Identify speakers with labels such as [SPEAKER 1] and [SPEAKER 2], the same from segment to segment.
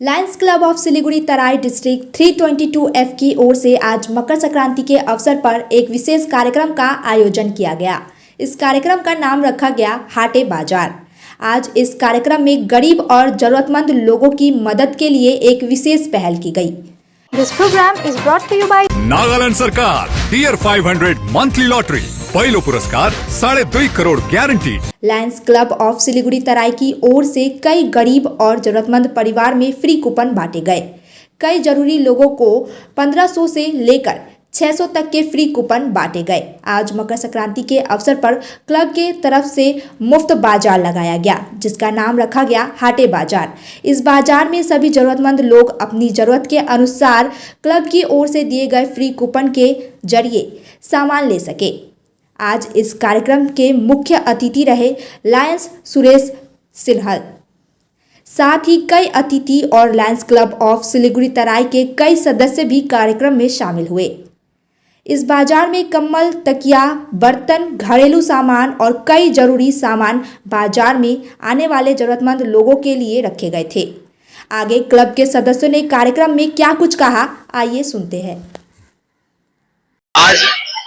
[SPEAKER 1] Lions Club of Siliguri Terai district 322F की ओर से आज मकर संक्रांति के अवसर पर एक विशेष कार्यक्रम का आयोजन किया गया। इस कार्यक्रम का नाम रखा गया हाटे बाजार। आज इस कार्यक्रम में गरीब और जरूरतमंद लोगों की मदद के लिए एक विशेष पहल की गई।
[SPEAKER 2] This program is brought to you by
[SPEAKER 3] Nagaland सरकार टियर 500 मंथली लॉटरी पहिलो पुरस्कार 2.5 crore guarantee.
[SPEAKER 1] Lions Club of Siliguri Terai की ओर से कई गरीब और जरूरतमंद परिवार में फ्री कूपन बांटे गए। कई जरूरी लोगों को 1500 से लेकर 600 तक के फ्री कूपन बांटे गए। आज मकर संक्रांति के अवसर पर क्लब के तरफ से मुफ्त बाजार लगाया गया, जिसका नाम रखा गया हाटे बाजार। इस बाजार में सभी जरूरतमंद लोग अपनी जरूरत के अनुसार क्लब की ओर से दिए गए फ्री कूपन के जरिए सामान ले सके। आज इस कार्यक्रम के मुख्य अतिथि रहे लायंस सुरेश सिन्हल। साथ ही कई अतिथि और लायंस क्लब ऑफ सिलीगुड़ी तराई के कई सदस्य भी कार्यक्रम में शामिल हुए। इस बाजार में कम्बल, तकिया, बर्तन, घरेलू सामान और कई जरूरी सामान बाजार में आने वाले जरूरतमंद लोगों के लिए रखे गए थे। आगे क्लब के सदस्यों ने कार्यक्रम में क्या कुछ कहा, आइए सुनते हैं।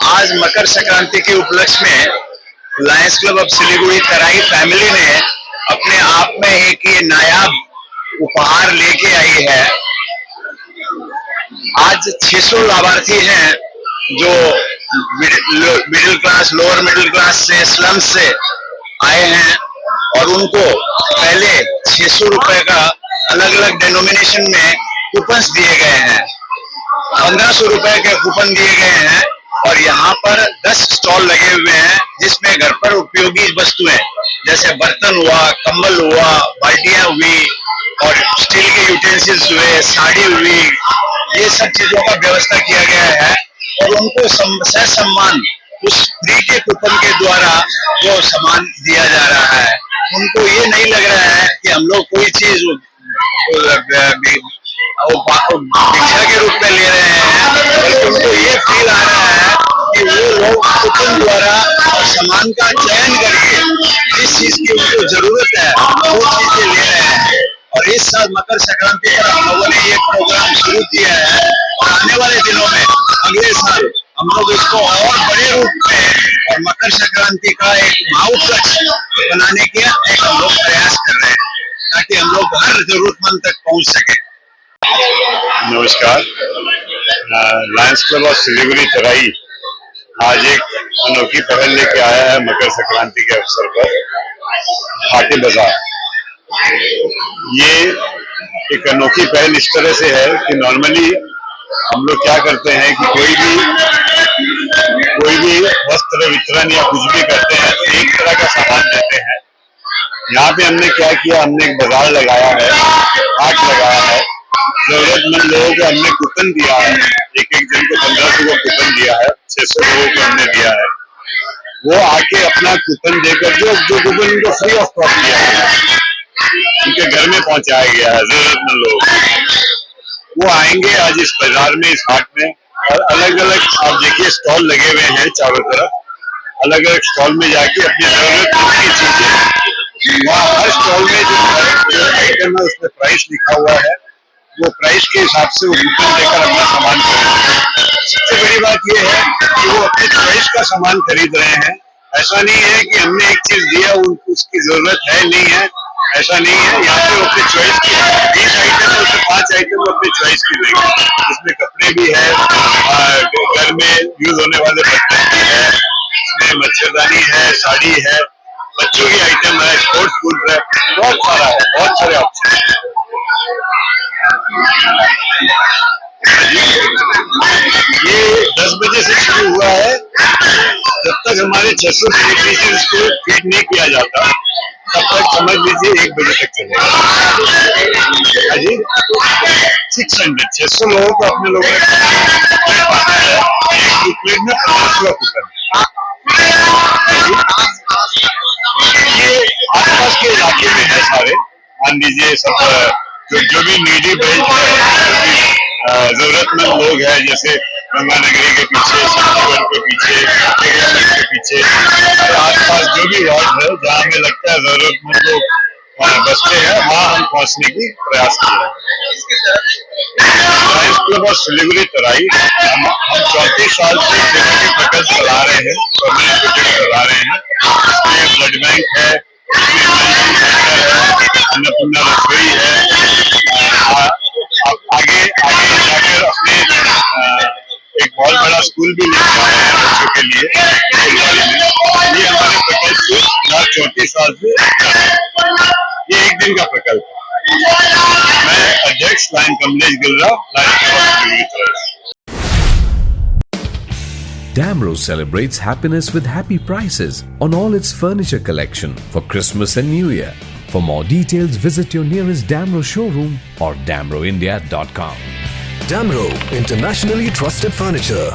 [SPEAKER 4] आज मकर संक्रांति के उपलक्ष्य में Lions Club of Siliguri Terai family ने अपने आप में एक ये नायाब उपहार लेके आई है। आज 600 लाभार्थी हैं जो middle class, lower middle class से, स्लम से आए हैं और उनको पहले 600 रुपए का अलग अलग डेनोमिनेशन में कूपन्स दिए गए हैं। 1500 रुपए के कूपन दिए गए हैं और यहाँ पर 10 स्टॉल लगे हुए हैं जिसमें घर पर उपयोगी वस्तुएं जैसे बर्तन हुआ, कंबल हुआ, बाल्टियां हुई और स्टील के यूटेंसिल्स हुए, साड़ी हुई, ये सब चीजों का व्यवस्था किया गया है और उनको सह सम्मान उस फ्री के कूपन के द्वारा वो सामान दिया जा रहा है। उनको ये नहीं लग रहा है कि हम लोग कोई चीज भिक्षा के रूप में ले रहे हैं, बल्कि उनको ये फील आ रहा है कि वो लोग कूपन द्वारा सामान का चयन करके जिस चीज की उनको जरूरत है वो चीजें ले रहे हैं। और इस साल मकर संक्रांति पर हम लोगों ने ये प्रोग्राम शुरू किया है और आने वाले दिनों में अगले साल हम लोग इसको और बड़े रूप में और मकर संक्रांति का एक महाउपलक्ष्य बनाने के एक हम लोग प्रयास कर रहे हैं ताकि हम लोग हर जरूरतमंद तक पहुंच सके।
[SPEAKER 5] नमस्कार। लायंस क्लब ऑफ सिलीगुड़ी तराई आज एक अनोखी पहल लेके आया है मकर संक्रांति के अवसर पर हाटे बाजार। ये एक अनोखी पहल इस तरह से है कि नॉर्मली हम लोग क्या करते हैं कि कोई भी वस्त्र वितरण या कुछ भी करते हैं तो एक तरह का सामान देते हैं। यहाँ पे हमने क्या किया, हमने एक बाजार लगाया है, हाट लगाया है। जरूरतमंद लोगों को हमने कूपन दिया है, एक जन को 1500 का कूपन दिया है, 600 लोगों को हमने दिया है। वो आके अपना कूपन देकर जो कूपन उनको फ्री ऑफ कॉस्ट दिया है, उनके घर में पहुंचाया गया है जरूरतमंद लोग। वो आएंगे आज इस बाजार में, इस हाट में, और अलग अलग आप देखिए स्टॉल लगे हुए हैं चारों तरफ। अलग अलग स्टॉल में जाके अपनी जरूरत की चीजें, वहाँ हर स्टॉल में जो आइटम है उसमें प्राइस लिखा हुआ है, वो प्राइस के हिसाब से वो कूपन देकर अपना सामान खरीद। सबसे बड़ी बात ये है कि वो अपनी चॉइस का सामान खरीद रहे हैं। ऐसा नहीं है कि हमने एक चीज दिया उनको उसकी जरूरत है नहीं है, ऐसा नहीं है। यहाँ पे अपनी चॉइस की 20 आइटम है, उसमें 5 आइटम अपनी चॉइस की लेंगे। इसमें कपड़े भी है, घर में यूज होने वाले बर्तन भी है, इसमें मच्छरदानी है, साड़ी है, बच्चों की आइटम है, स्पोर्ट्स फूड है, बहुत सारा है, बहुत सारे ऑप्शन है। ये 10 बजे से शुरू हुआ है। जब तक हमारे 600 बेनिफिशियरीज को फीड नहीं किया जाता तब तक समझ लीजिए 1 बजे तक चलेगा। 600 लोगों को अपने लोगों ने पाना है। एक प्लेट में 1500 का कूपन। ये आसपास के इलाके में है सारे, मान लीजिए सब जो भी नीडी बेल्ट है, जरूरतमंद लोग हैं, जैसे गंगा नगरी के पीछे, शांतिवन के पीछे, के पीछे, आसपास जो भी वार्ड है जहाँ हमें लगता है जरूरतमंद लोग बसते हैं, वहाँ हम पहुँचने की प्रयास कर रहे हैं। लायंस क्लब और सिलीगुड़ी तराई हम 34 साल से सेवा के प्रकल्प चला रहे हैं, परमानेंट प्रोजेक्ट चला रहे हैं। इसमें ब्लड बैंक है, अन्नपूर्णा रसोई है, आगे आगे जाकर अपने एक बहुत बड़ा स्कूल भी लेके आए हैं बच्चों के लिए। ये हमारे प्रकल्प से 34 साल से ये एक दिन का प्रकल्प है। मैं अध्यक्ष lion Kamlesh Gilra, lion Siliguri.
[SPEAKER 6] Damro celebrates happiness with happy prices on all its furniture collection for Christmas and New Year. For more details, visit your nearest Damro showroom or damroindia.com.
[SPEAKER 7] Damro, internationally trusted furniture.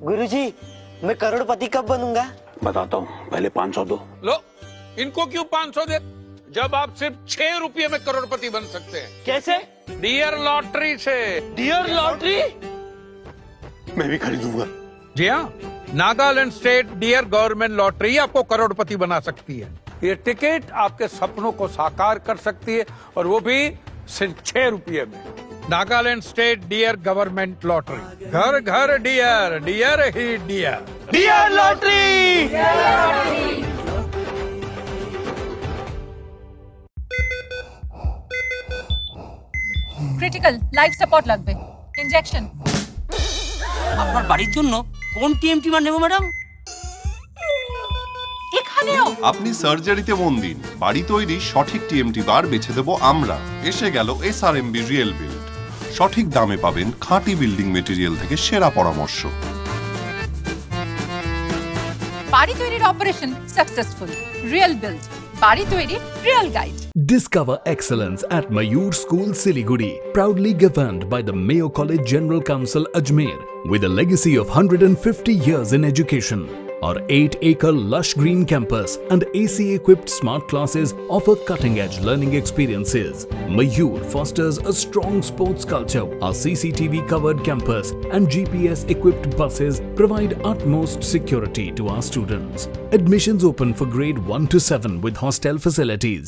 [SPEAKER 8] गुरुजी, मैं करोड़पति कब बनूंगा?
[SPEAKER 9] बताता हूँ, पहले 500 दो।
[SPEAKER 10] लो, इनको क्यों 500 दे? जब आप सिर्फ 6 रुपये में करोड़पति बन सकते हैं।
[SPEAKER 8] कैसे?
[SPEAKER 10] डियर लॉटरी से।
[SPEAKER 8] Dear lottery?
[SPEAKER 9] मैं भी खरीदूंगा।
[SPEAKER 10] जी हाँ, Nagaland state dear government lottery आपको करोड़पति बना सकती है। ये टिकट आपके सपनों को साकार कर सकती है, और वो भी सिर्फ 6 रुपये में। Nagaland state dear government lottery, घर घर डियर, डियर ही dear.
[SPEAKER 8] Dear lottery.
[SPEAKER 11] Critical life support লাগবে, ইনজেকশন।
[SPEAKER 8] আপনার বাড়ির জন্য কোন টিএমটি বার নেব ম্যাডাম?
[SPEAKER 11] এখানেও
[SPEAKER 12] আপনি সার্জারিতে মন দিন, বাড়ি তৈরি সঠিক টিএমটি বার বেছে দেব আমরা। এসে গেল এসআরএমবি রিয়েল বিল্ড। সঠিক দামে পাবেন খাঁটি বিল্ডিং মেটেরিয়াল থেকে সেরা পরামর্শ।
[SPEAKER 11] বাড়ি তৈরির অপারেশন সাকসেসফুল। রিয়েল বিল্ড, বাড়ি তৈরির real guide.
[SPEAKER 6] Discover excellence at Mayur School Siliguri, proudly governed by the Mayo College General Council Ajmer, with a legacy of 150 years in education. Our 8-acre lush green campus and AC-equipped smart classes offer cutting-edge learning experiences. Mayur fosters a strong sports culture. Our CCTV-covered campus and GPS-equipped buses provide utmost security to our students. Admissions open for grade 1 to 7 with hostel facilities.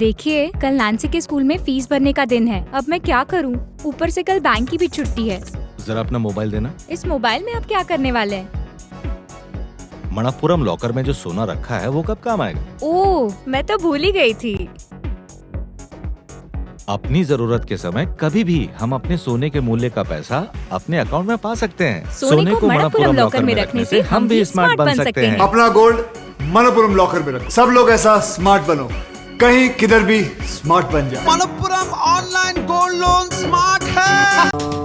[SPEAKER 2] देखिए, कल Nancy के school में fees भरने का दिन है। अब मैं क्या करूं? ऊपर से कल बैंक की भी छुट्टी है।
[SPEAKER 13] जरा अपना मोबाइल देना।
[SPEAKER 2] इस मोबाइल में आप क्या करने वाले हैं?
[SPEAKER 13] मणप्पुरम लॉकर में जो सोना रखा है वो कब काम आएगा?
[SPEAKER 2] ओह, मैं तो भूल ही गई थी।
[SPEAKER 13] अपनी जरूरत के समय कभी भी हम अपने सोने के मूल्य का पैसा अपने अकाउंट में पा सकते हैं।
[SPEAKER 2] सोने को मणप्पुरम लॉकर में रखने से हम भी स्मार्ट बन सकते हैं।
[SPEAKER 14] अपना गोल्ड मणप्पुरम लॉकर में रखो। सब लोग ऐसा स्मार्ट बनो, कहीं किधर भी स्मार्ट बन जाए।
[SPEAKER 15] Manappuram online gold loan smart है।